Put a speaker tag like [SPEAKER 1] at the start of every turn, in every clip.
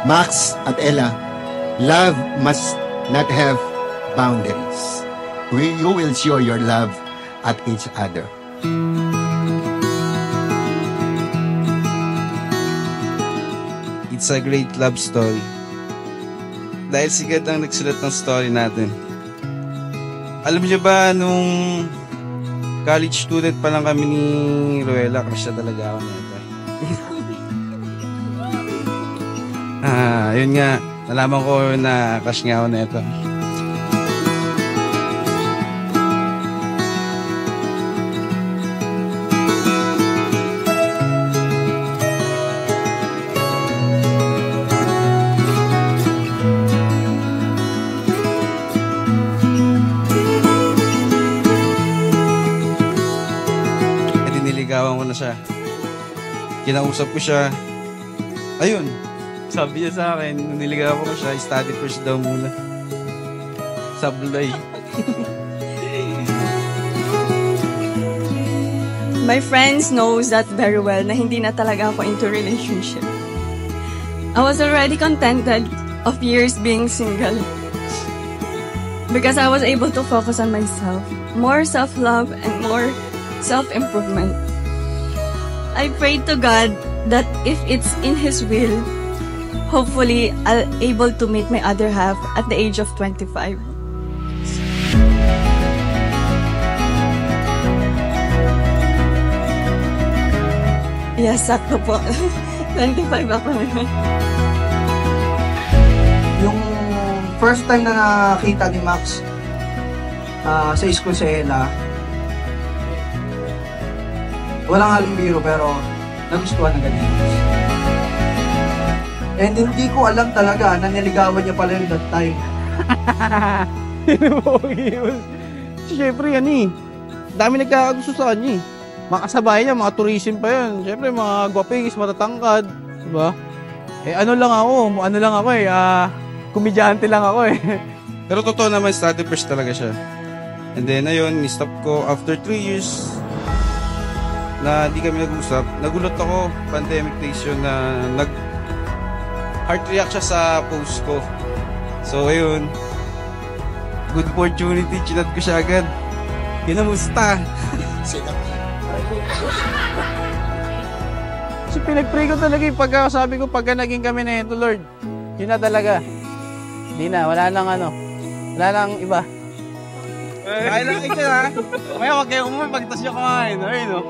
[SPEAKER 1] Max at Ella, love must not have boundaries. You will show your love at each other.
[SPEAKER 2] It's a great love story. Dahil si God ang nagsulat ng story natin. Alam niyo ba, nung college student pa lang kami ni Ruela, crush na talaga ako nito. Yun nga, nalaman ko na crush nga ako nito. Niligawan ko na siya. Kinausap ko siya. Ayun. Sabi niya sa akin, nung niligawan ko siya, study first daw muna. Sablay.
[SPEAKER 3] My friends knows that very well na hindi na talaga ako into relationship. I was already contented of years being single. Because I was able to focus on myself. More self-love and more self-improvement. I pray to God that if it's in His will, hopefully I'll able to meet my other half at the age of 25. Yes, sakto po. 25 ako ngayon.
[SPEAKER 4] Yung first time na nakita ni Max sa school sa Ella, walang haling biro pero nagustuhan ng ganito. And hindi ko alam talaga na niligawan niya pala yung that time.
[SPEAKER 5] Siyempre yan eh. Dami nagkakagusto sa kanya eh. Mga kasabay niya, mga tourism pa yan. Siyempre mga gwapingis, matatangkad. Diba? Ano lang ako eh. Komedyante lang ako eh.
[SPEAKER 2] Pero totoo naman, study first talaga siya. And then ayun, ni-stop ko after 3 years na di kami nag-usap. Nagulat ako, pandemic days yun na heart react siya sa post ko. So ayun, good opportunity, chinat ko siya agad. Kinamusta?
[SPEAKER 5] So pinag-pray ko talaga yung pagka-sabi ko pagka naging kami na ito, Lord. Yun na talaga. Hindi na, wala nang iba.
[SPEAKER 2] Kaya lang ikaw ha.
[SPEAKER 5] Maya wag kayo umuwi pagtas nyo kumain. Ayun no.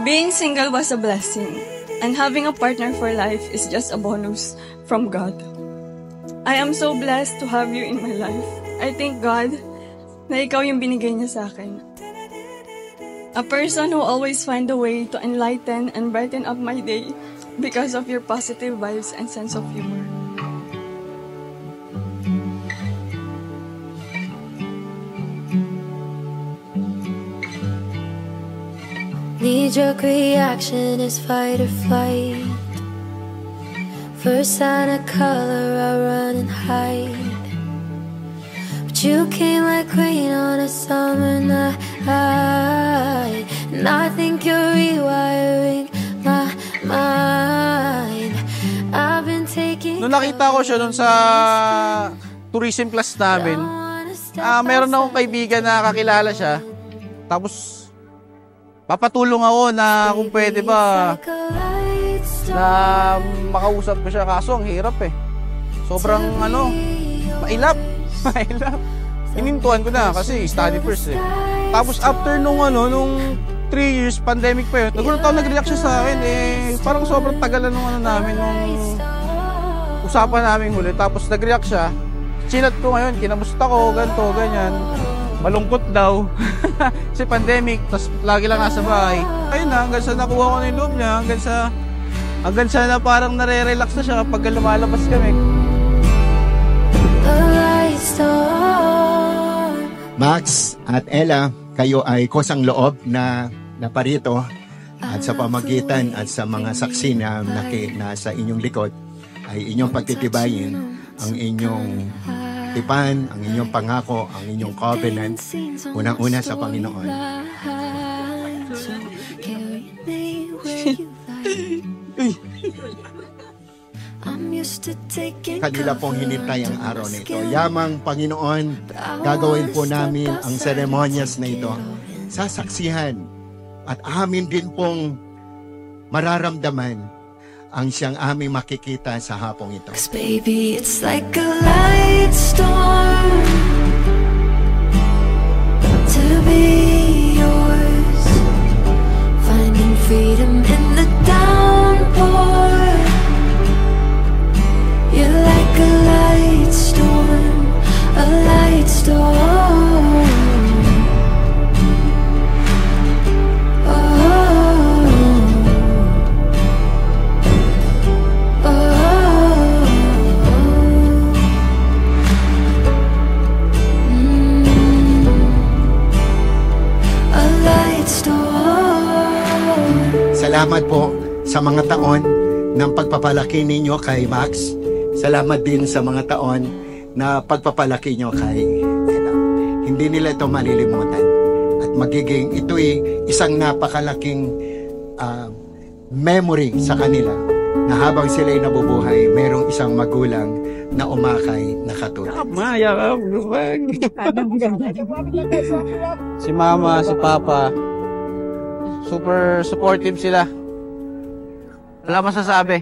[SPEAKER 3] Being single was a blessing, and having a partner for life is just a bonus from God. I am so blessed to have you in my life. I thank God na ikaw yung binigay niya sa akin. A person who always find a way to enlighten and brighten up my day because of your positive vibes and sense of humor.
[SPEAKER 6] Knee-jerk reaction is fight or flight. First sign of color, I run and hide. But you came like rain on a summer night, and I think you're rewiring my mind. I've been taking.
[SPEAKER 5] Nung nakita ko siya dun sa tourism class namin, meron akong kaibigan na kakilala siya. Tapos papatulong ako na kung pwede ba na makausap ko siya, kaso ang hirap eh. Sobrang mailap. Inintuan ko na kasi study first eh. Tapos after nung 3 years, pandemic pa yun, nagulat ako, nag-react siya sa akin eh. Parang sobrang tagalan nung namin, nung usapan namin huli. Tapos nag-react siya. Chilat ko ngayon, kinamusta ko, ganito, ganyan. Malungkot daw. Kasi pandemic, tapos lagi lang nasa bahay. Ayun na, hanggang sa nakuha ko na yung loob niya, hanggang sa na parang nare-relax na siya kapag lumalabas kami.
[SPEAKER 1] Max at Ella, kayo ay kusang loob na naparito at sa pamagitan at sa mga saksi na nasa inyong likod ay inyong pagtitibayin ang inyong tipan, ang inyong pangako, ang inyong covenant, unang-una sa Panginoon. Kanila pong hinintay ang araw na ito. Yamang Panginoon, gagawin po namin ang seremonyas na ito. Sasaksihan at amin din pong mararamdaman ang siyang aming makikita sa hapong ito.
[SPEAKER 6] 'Cause baby, it's like a light storm to be yours, finding freedom in the downpour. You're like a light storm, a light storm.
[SPEAKER 1] Salamat po sa mga taon ng pagpapalaki ninyo kay Max. Salamat din sa mga taon na pagpapalaki nyo kay Ella. Hindi nila ito malilimutan. At magiging ito'y isang napakalaking memory sa kanila na habang sila'y nabubuhay, merong isang magulang na umakay na katulad.
[SPEAKER 5] Si mama, si papa, super supportive sila. Wala masasabi.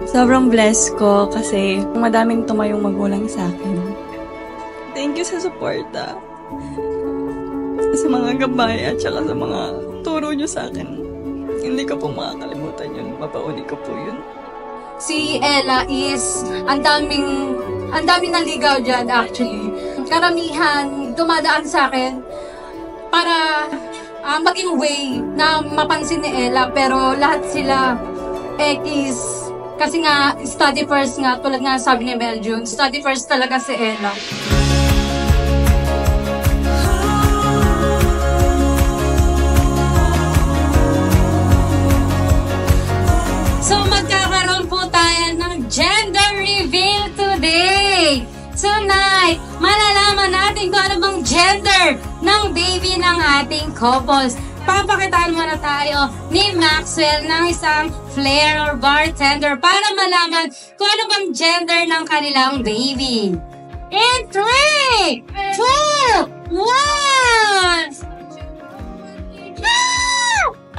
[SPEAKER 3] Sobrang blessed ko kasi madaming tumayong magulang sa akin. Thank you sa suporta. Sa mga gabay at saka sa mga turo nyo sa akin. Hindi ko po makakalimutan yun. Mapauni ko po yun.
[SPEAKER 7] Si Ella is ang daming naligaw dyan actually. Karamihan dumadaan sa akin para maging way na mapansin ni Ella, pero lahat sila is kasi nga study first nga, tulad nga sabi ni Meljun, study first talaga si Ella. So magkakaroon po tayo ng gender reveal today. Tonight, malalaman natin kung ano bang gender ng baby ng ating couples. Papakitaan muna tayo ni Maxwell ng isang flair or bartender para malaman kung ano bang gender ng kanilang baby. In 3, 2, 1!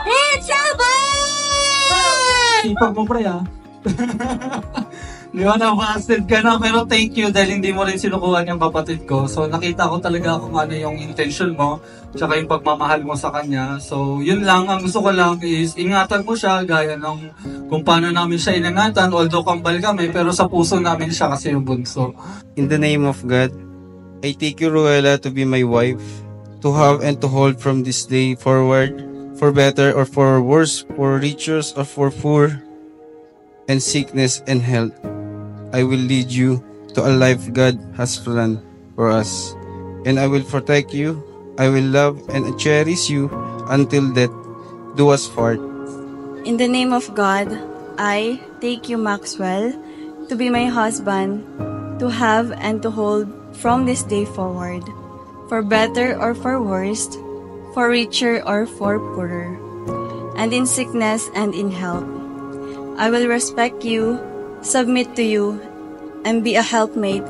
[SPEAKER 7] It's a boy!
[SPEAKER 8] Sipag mo, pre, ha? Di ba, na-busted ka na, pero thank you dahil hindi mo rin sinukuhan yung kapatid ko. So, nakita ko talaga kung ano yung intention mo, tsaka yung pagmamahal mo sa kanya. So, yun lang, ang gusto ko lang is ingatan mo siya, gaya ng kung paano namin siya inangatan, although kambal kami, pero sa puso namin siya kasi yung bunso.
[SPEAKER 2] In the name of God, I take you, Ruela, to be my wife, to have and to hold from this day forward, for better or for worse, for riches or for poor, and sickness and health. I will lead you to a life God has planned for us, and I will protect you. I will love and cherish you until death do us part.
[SPEAKER 3] In the name of God, I take you, Maxwell, to be my husband, to have and to hold from this day forward, for better or for worse, for richer or for poorer, and in sickness and in health. I will respect you, submit to you, and be a helpmate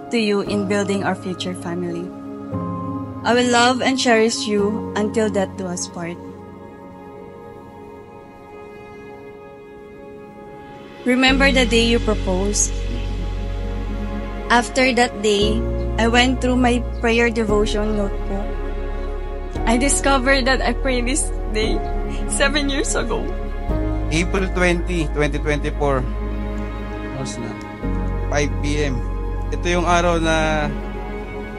[SPEAKER 3] to you in building our future family. I will love and cherish you until death do us part. Remember the day you proposed. After that day, I went through my prayer devotion notebook. I discovered that I prayed this day 7 years ago.
[SPEAKER 2] April 20, 2024. Oras na. 5 p.m. Ito yung araw na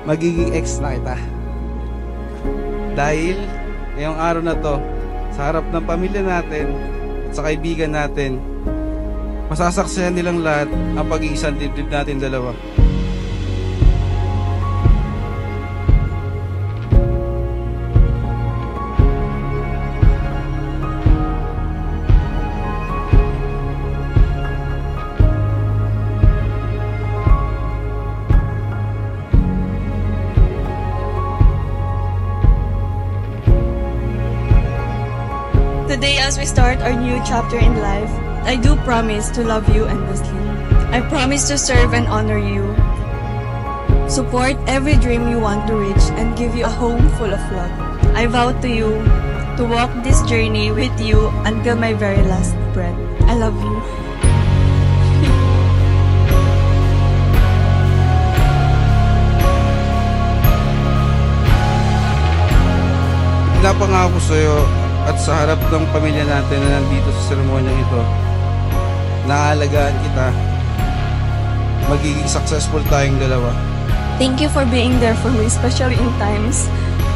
[SPEAKER 2] magiging ex na kita. Dahil ngayong araw na to, sa harap ng pamilya natin at sa kaibigan natin, masasaksihan nilang lahat ang pag-iisang dibdib natin dalawa.
[SPEAKER 3] Today, as we start our new chapter in life, I do promise to love you endlessly. I promise to serve and honor you, support every dream you want to reach, and give you a home full of love. I vow to you to walk this journey with you until my very last breath. I love you.
[SPEAKER 2] Pinapangako sa'yo at sa harap ng pamilya natin na nandito sa seremonyang ito, naalagaan kita. Magiging successful tayong dalawa.
[SPEAKER 3] Thank you for being there for me, especially in times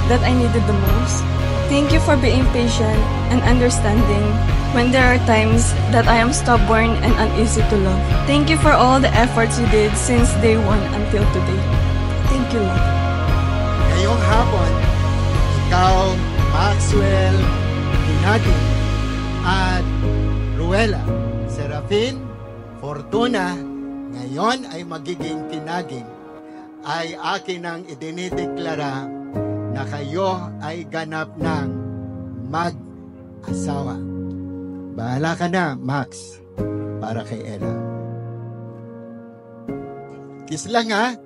[SPEAKER 3] that I needed the most. Thank you for being patient and understanding when there are times that I am stubborn and uneasy to love. Thank you for all the efforts you did since day one until today. Thank you, love.
[SPEAKER 1] Ngayong hapon, ikaw, Maxwell, Kinagi, at Ruela, Serafin, Fortuna, ngayon ay magiging kinaging, ay akin ang idinideklara na kayo ay ganap ng mag-asawa. Bahala ka na, Max, para kay Ella. Kiss lang ha.